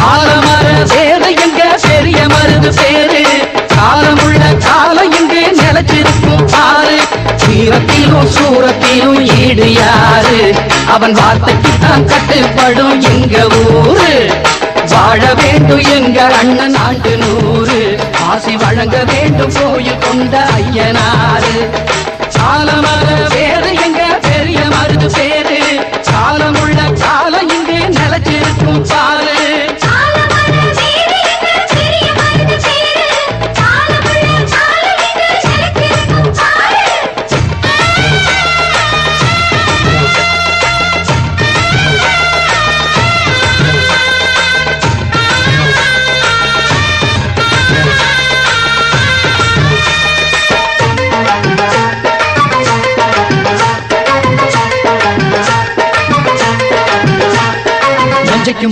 ஆலமர வேறு எங்க பெரிய மருது பேரு காலமுள்ள காலம் இங்கு நிலச்சிருக்கும் பாரு சீரத்திலும் சூரத்திலும் ஈடு யாரு அவன் வார்த்தைக்கு தான் கட்டுப்படும் எங்க ஊரு வாழ வேண்டும் எங்க அண்ணன் ஆண்டு 100 ஆசி வழங்க வேண்டும் கோயில் கொண்ட ஐயனாரு ஆலமர வேறு எங்க பெரிய மருது பேரு காலமுள்ள காலம் இங்கு நிலச்சிருக்கும் பாரு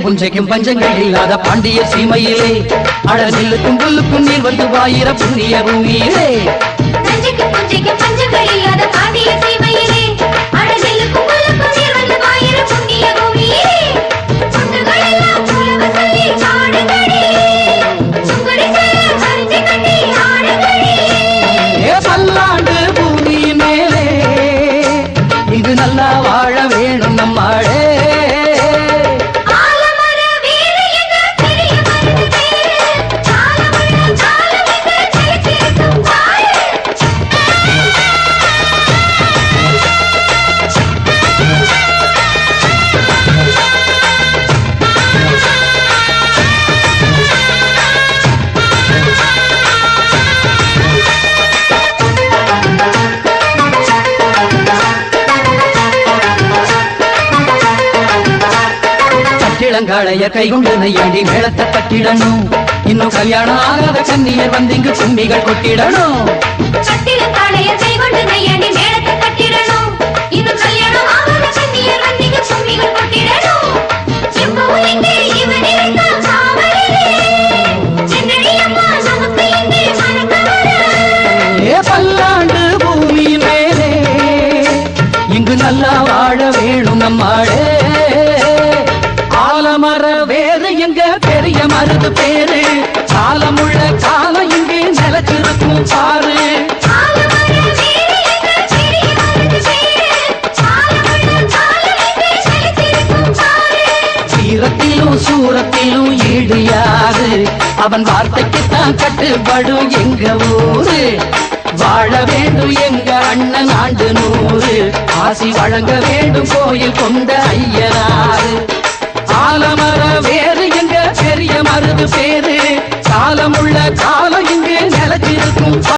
புஞ்சைக்கும் பஞ்சங்கள் இல்லாத பாண்டிய சீமையிலே அடநெல்லுக்கும் புல்லுக்கும் நீர் வந்து வாயிர புண்ணிய பூமியிலே பல்லாண்டு பூமி மேலே இங்கு நல்லா வாழ வேணும் நம்மாளே இளங்காளைய கைகொண்டு நையாண்டி மேளத்தை கட்டிடணும் இன்னும் கல்யாணம் ஆகாத கன்னியர் வந்து இங்கு கும்மிகள் கொட்டிடணும் பல்லாண்டு பூமி மேலே இங்கு நல்லா வாழ வேணும் நம்மாளே ஆலமர வேறு எங்க பெரிய மருது பேரு காலமுள்ள காலம் இங்கே நிலச்சிருக்கும் பாரு சீரத்திலும் சூரத்திலும் ஈடு யாரு அவன் வார்த்தைக்கு தான் கட்டுப்படும் எங்க ஊரு வாழ வேண்டும் எங்க அண்ணன் ஆண்டு 100 ஆசி வழங்க வேண்டும் கோயில் கொண்ட ஐயனாரு ஆலமர வேறு எங்க பெரிய மருது பேரு